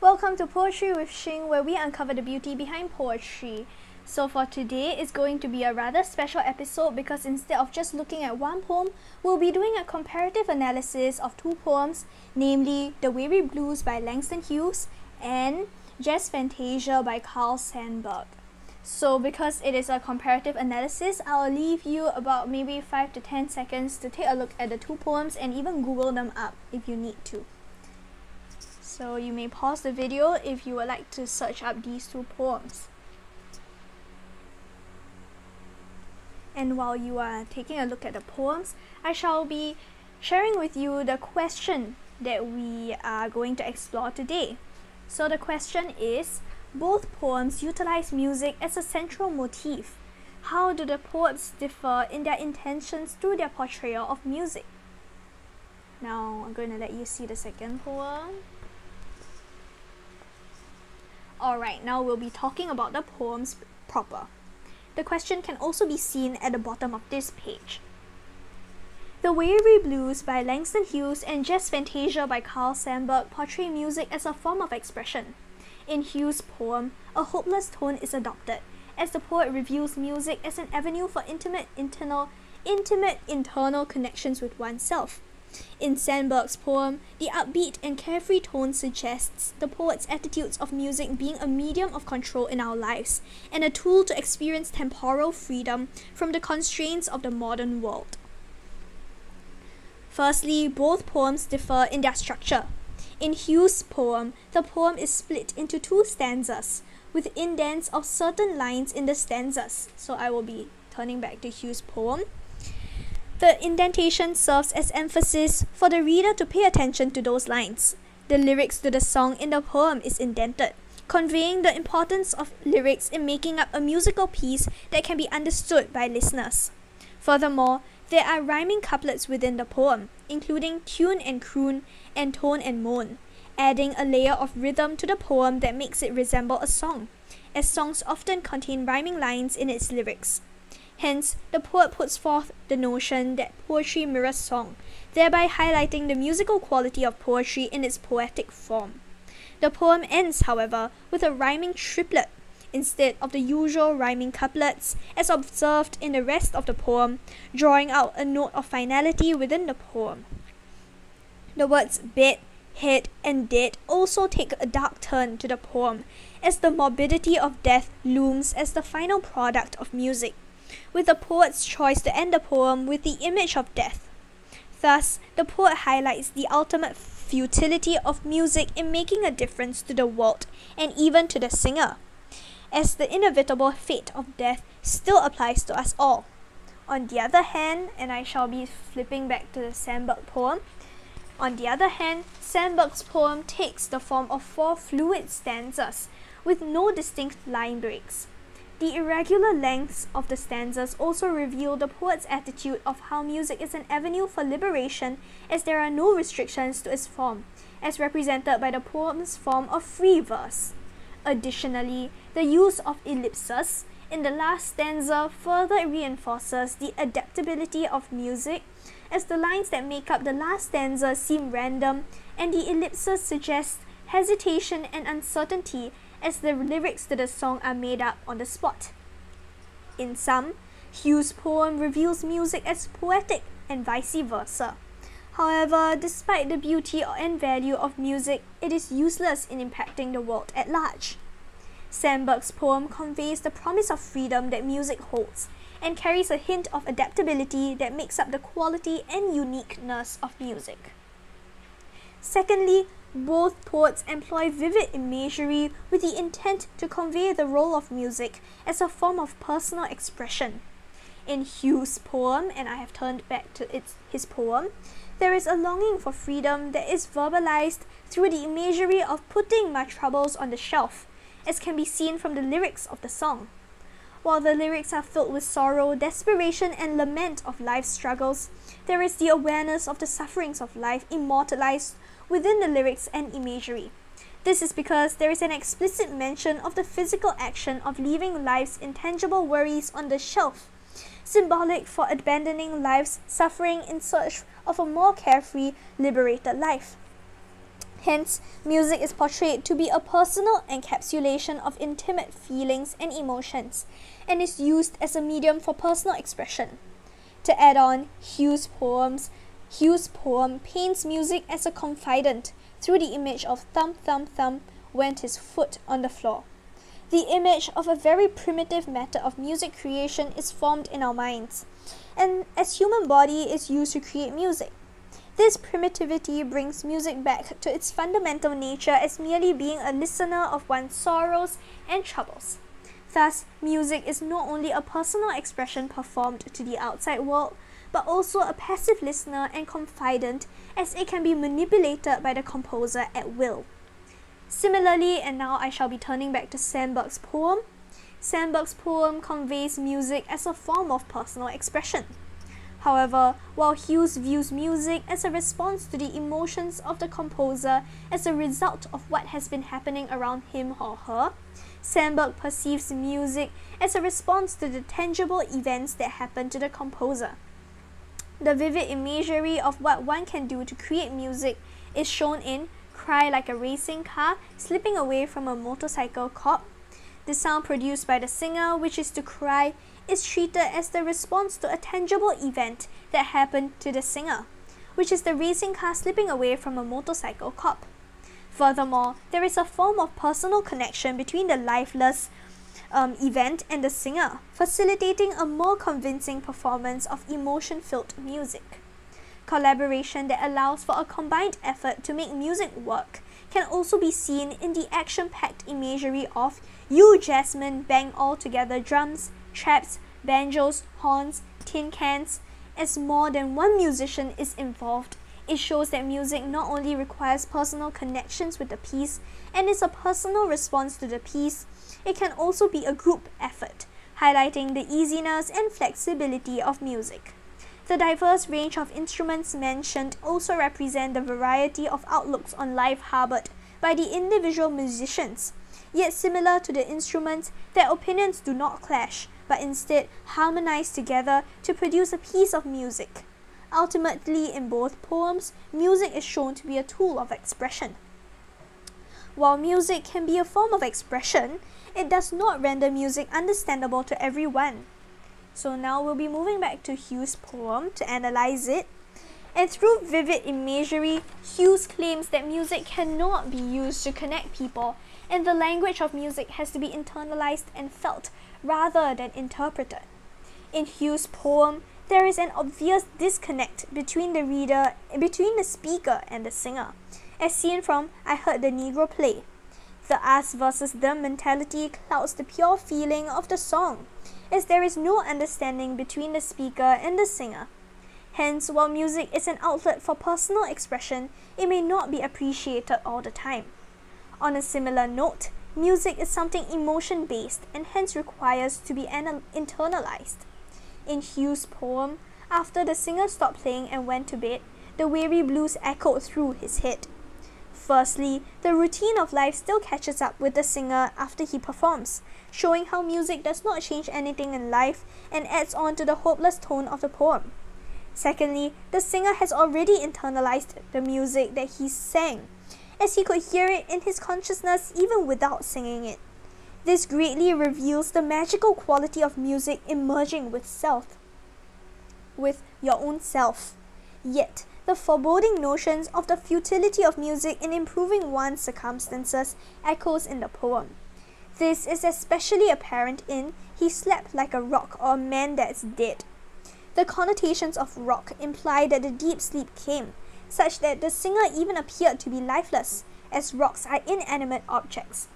Welcome to Poetry with Shing, where we uncover the beauty behind poetry. So for today, it's going to be a rather special episode because instead of just looking at one poem, we'll be doing a comparative analysis of two poems, namely The Weary Blues by Langston Hughes and Fantasia by Carl Sandburg. So because it is a comparative analysis, I'll leave you about maybe 5 to 10 seconds to take a look at the two poems and even Google them up if you need to. So you may pause the video if you would like to search up these two poems. And while you are taking a look at the poems, I shall be sharing with you the question that we are going to explore today. So the question is, both poems utilize music as a central motif. How do the poets differ in their intentions through their portrayal of music? Now I'm going to let you see the second poem. Alright, now we'll be talking about the poems proper. The question can also be seen at the bottom of this page. The Weary Blues by Langston Hughes and Fantasia by Carl Sandburg portray music as a form of expression. In Hughes' poem, a hopeless tone is adopted, as the poet reviews music as an avenue for intimate internal connections with oneself. In Sandburg's poem, the upbeat and carefree tone suggests the poet's attitudes of music being a medium of control in our lives and a tool to experience temporal freedom from the constraints of the modern world. Firstly, both poems differ in their structure. In Hughes' poem, the poem is split into two stanzas, with indents of certain lines in the stanzas. So I will be turning back to Hughes' poem. The indentation serves as emphasis for the reader to pay attention to those lines. The lyrics to the song in the poem is indented, conveying the importance of lyrics in making up a musical piece that can be understood by listeners. Furthermore, there are rhyming couplets within the poem, including tune and croon and tone and moan, adding a layer of rhythm to the poem that makes it resemble a song, as songs often contain rhyming lines in its lyrics. Hence, the poet puts forth the notion that poetry mirrors song, thereby highlighting the musical quality of poetry in its poetic form. The poem ends, however, with a rhyming triplet instead of the usual rhyming couplets, as observed in the rest of the poem, drawing out a note of finality within the poem. The words bed, head, and dead also take a dark turn to the poem, as the morbidity of death looms as the final product of music, with the poet's choice to end the poem with the image of death. Thus, the poet highlights the ultimate futility of music in making a difference to the world and even to the singer, as the inevitable fate of death still applies to us all. On the other hand, and I shall be flipping back to the Sandburg poem, on the other hand, Sandburg's poem takes the form of 4 fluid stanzas with no distinct line breaks. The irregular lengths of the stanzas also reveal the poet's attitude of how music is an avenue for liberation, as there are no restrictions to its form, as represented by the poem's form of free verse. Additionally, the use of ellipses in the last stanza further reinforces the adaptability of music, as the lines that make up the last stanza seem random and the ellipses suggest hesitation and uncertainty, as the lyrics to the song are made up on the spot. In sum, Hughes' poem reveals music as poetic and vice versa. However, despite the beauty and value of music, it is useless in impacting the world at large. Sandburg's poem conveys the promise of freedom that music holds, and carries a hint of adaptability that makes up the quality and uniqueness of music. Secondly, both poets employ vivid imagery with the intent to convey the role of music as a form of personal expression. In Hughes' poem, and I have turned back to his poem, there is a longing for freedom that is verbalized through the imagery of putting my troubles on the shelf, as can be seen from the lyrics of the song. While the lyrics are filled with sorrow, desperation, and lament of life's struggles, there is the awareness of the sufferings of life immortalized within the lyrics and imagery. This is because there is an explicit mention of the physical action of leaving life's intangible worries on the shelf, symbolic for abandoning life's suffering in search of a more carefree, liberated life. Hence, music is portrayed to be a personal encapsulation of intimate feelings and emotions, and is used as a medium for personal expression. To add on, Hughes' poem paints music as a confidant through the image of thump, thump, thump went his foot on the floor. The image of a very primitive method of music creation is formed in our minds, and as human body is used to create music. This primitivity brings music back to its fundamental nature as merely being a listener of one's sorrows and troubles. Thus, music is not only a personal expression performed to the outside world, but also a passive listener and confidant, as it can be manipulated by the composer at will. Similarly, and now I shall be turning back to Sandburg's poem. Sandburg's poem conveys music as a form of personal expression. However, while Hughes views music as a response to the emotions of the composer as a result of what has been happening around him or her, Sandburg perceives music as a response to the tangible events that happen to the composer. The vivid imagery of what one can do to create music is shown in Cry Like a Racing Car Slipping Away from a Motorcycle Cop. The sound produced by the singer, which is to cry, is treated as the response to a tangible event that happened to the singer, which is the racing car slipping away from a motorcycle cop. Furthermore, there is a form of personal connection between the lifeless event and the singer, facilitating a more convincing performance of emotion-filled music. Collaboration that allows for a combined effort to make music work can also be seen in the action-packed imagery of You Jasmine Bang All Together drums, traps, banjos, horns, tin cans. As more than one musician is involved, it shows that music not only requires personal connections with the piece and is a personal response to the piece, it can also be a group effort, highlighting the easiness and flexibility of music. The diverse range of instruments mentioned also represent the variety of outlooks on life harbored by the individual musicians. Yet similar to the instruments, their opinions do not clash, but instead harmonize together to produce a piece of music. Ultimately, in both poems, music is shown to be a tool of expression. While music can be a form of expression, it does not render music understandable to everyone. So now we'll be moving back to Hughes' poem to analyze it. And through vivid imagery, Hughes claims that music cannot be used to connect people, and the language of music has to be internalized and felt rather than interpreted. In Hughes' poem, there is an obvious disconnect between the speaker and the singer, as seen from I Heard the Negro Play. The us versus them mentality clouds the pure feeling of the song, as there is no understanding between the speaker and the singer. Hence, while music is an outlet for personal expression, it may not be appreciated all the time. On a similar note, music is something emotion-based and hence requires to be internalized. In Hughes' poem, after the singer stopped playing and went to bed, the weary blues echoed through his head. Firstly, the routine of life still catches up with the singer after he performs, showing how music does not change anything in life and adds on to the hopeless tone of the poem. Secondly, the singer has already internalized the music that he sang, as he could hear it in his consciousness even without singing it. This greatly reveals the magical quality of music emerging with your own self. Yet, the foreboding notions of the futility of music in improving one's circumstances echoes in the poem. This is especially apparent in He Slept Like a Rock or A Man That's Dead. The connotations of rock imply that the deep sleep came, such that the singer even appeared to be lifeless, as rocks are inanimate objects.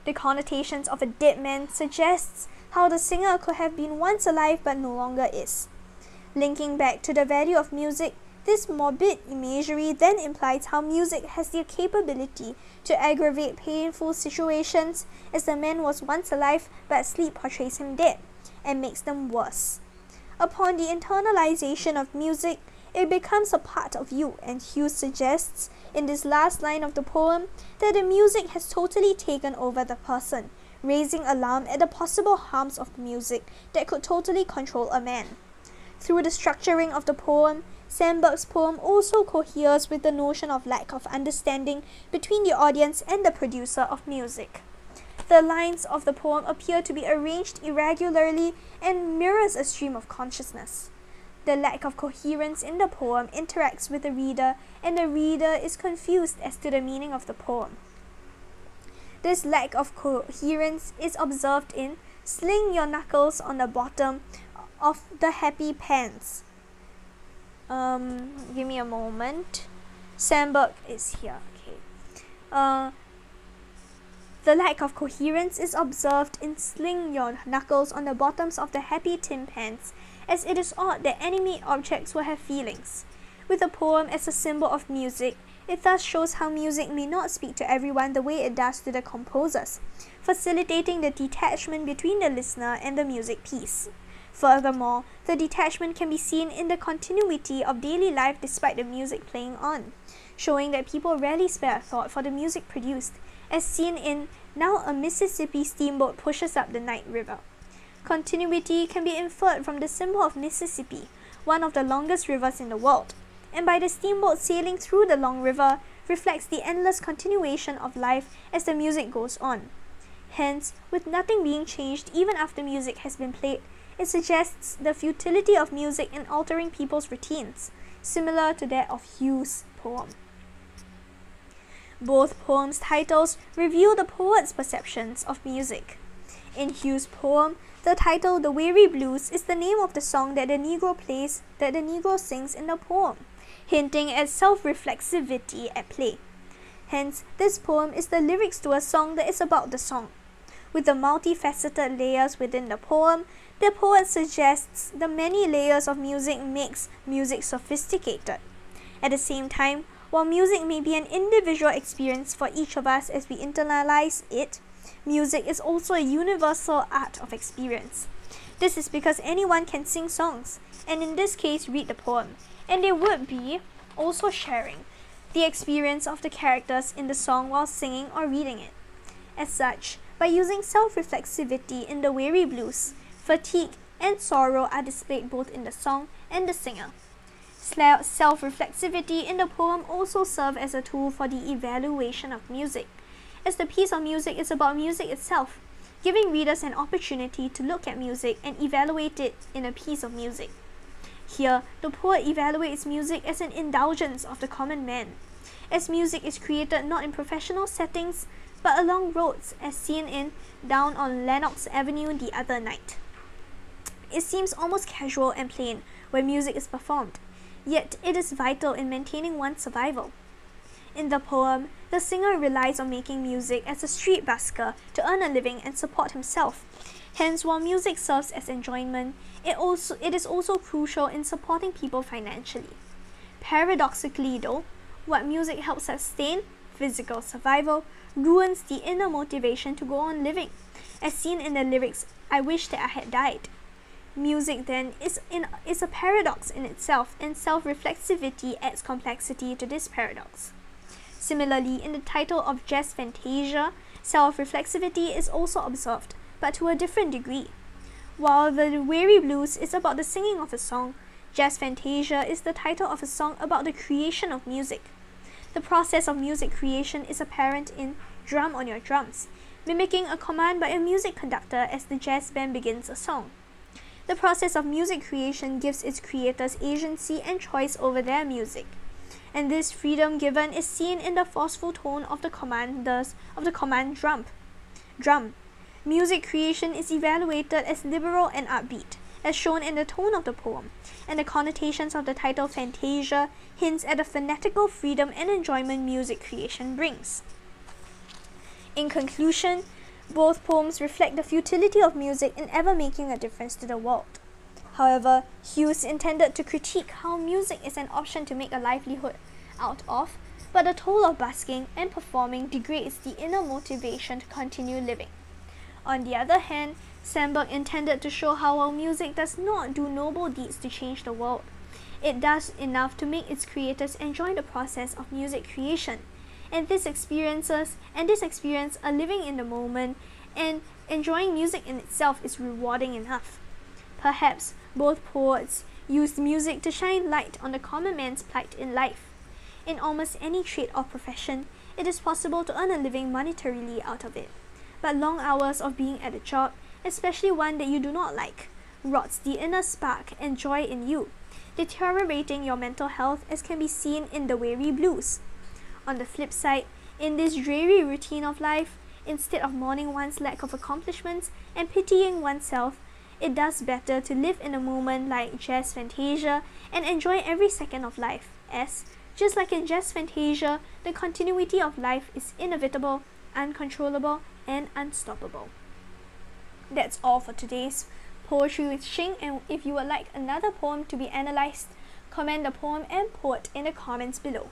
The connotations of a dead man suggests how the singer could have been once alive but no longer is. Linking back to the value of music, this morbid imagery then implies how music has the capability to aggravate painful situations, as the man was once alive but sleep portrays him dead, and makes them worse. Upon the internalization of music, it becomes a part of you, and Hughes suggests in this last line of the poem that the music has totally taken over the person, raising alarm at the possible harms of music that could totally control a man. Through the structuring of the poem, Sandburg's poem also coheres with the notion of lack of understanding between the audience and the producer of music. The lines of the poem appear to be arranged irregularly and mirrors a stream of consciousness. The lack of coherence in the poem interacts with the reader, and the reader is confused as to the meaning of the poem. This lack of coherence is observed in "Sling your knuckles on the bottom of the happy pants." Give me a moment. Sandburg is here. Okay. The lack of coherence is observed in "Sling your knuckles on the bottoms of the happy tin pans," as it is odd that animate objects will have feelings. With the poem as a symbol of music, it thus shows how music may not speak to everyone the way it does to the composers, facilitating the detachment between the listener and the music piece. Furthermore, the detachment can be seen in the continuity of daily life despite the music playing on, showing that people rarely spare a thought for the music produced, as seen in "Now a Mississippi steamboat pushes up the night river." Continuity can be inferred from the symbol of Mississippi, one of the longest rivers in the world, and by the steamboat sailing through the long river reflects the endless continuation of life as the music goes on. Hence, with nothing being changed even after music has been played, it suggests the futility of music in altering people's routines, similar to that of Hughes' poem. Both poems' titles reveal the poet's perceptions of music. In Hughes' poem, the title "The Weary Blues" is the name of the song that the Negro sings in the poem, hinting at self-reflexivity at play. Hence, this poem is the lyrics to a song that is about the song. With the multifaceted layers within the poem, the poet suggests the many layers of music makes music sophisticated. At the same time, while music may be an individual experience for each of us as we internalize it, music is also a universal art of experience. This is because anyone can sing songs, and in this case read the poem, and they would be also sharing the experience of the characters in the song while singing or reading it. As such, by using self-reflexivity in the Weary Blues, fatigue and sorrow are displayed both in the song and the singer. Self-reflexivity in the poem also serves as a tool for the evaluation of music, as the piece of music is about music itself, giving readers an opportunity to look at music and evaluate it in a piece of music. Here, the poet evaluates music as an indulgence of the common man, as music is created not in professional settings, but along roads, as seen in "Down on Lenox Avenue the Other Night." It seems almost casual and plain when music is performed, yet it is vital in maintaining one's survival. In the poem, the singer relies on making music as a street busker to earn a living and support himself. Hence, while music serves as enjoyment, it is also crucial in supporting people financially. Paradoxically though, what music helps sustain, physical survival, ruins the inner motivation to go on living, as seen in the lyrics "I wish that I had died." Music then is a paradox in itself, and self-reflexivity adds complexity to this paradox. Similarly, in the title of Jazz Fantasia, self-reflexivity is also observed, but to a different degree. While the Weary Blues is about the singing of a song, Jazz Fantasia is the title of a song about the creation of music. The process of music creation is apparent in "Drum on Your Drums," mimicking a command by a music conductor as the jazz band begins a song. The process of music creation gives its creators agency and choice over their music, and this freedom given is seen in the forceful tone of the command drum. Music creation is evaluated as liberal and upbeat, as shown in the tone of the poem, and the connotations of the title Fantasia hints at the fanatical freedom and enjoyment music creation brings. In conclusion, both poems reflect the futility of music in ever making a difference to the world. However, Hughes intended to critique how music is an option to make a livelihood out of, but the toll of busking and performing degrades the inner motivation to continue living. On the other hand, Sandburg intended to show how while music does not do noble deeds to change the world, it does enough to make its creators enjoy the process of music creation, and this experience are living in the moment, and enjoying music in itself is rewarding enough. Perhaps both poets Use music to shine light on the common man's plight in life. In almost any trade or profession, it is possible to earn a living monetarily out of it. But long hours of being at a job, especially one that you do not like, rots the inner spark and joy in you, deteriorating your mental health as can be seen in the weary blues. On the flip side, in this dreary routine of life, instead of mourning one's lack of accomplishments and pitying oneself, it does better to live in a moment like Jazz Fantasia and enjoy every second of life, as, just like in Jazz Fantasia, the continuity of life is inevitable, uncontrollable, and unstoppable. That's all for today's Poetry with Shing, and if you would like another poem to be analysed, comment the poem and poet in the comments below.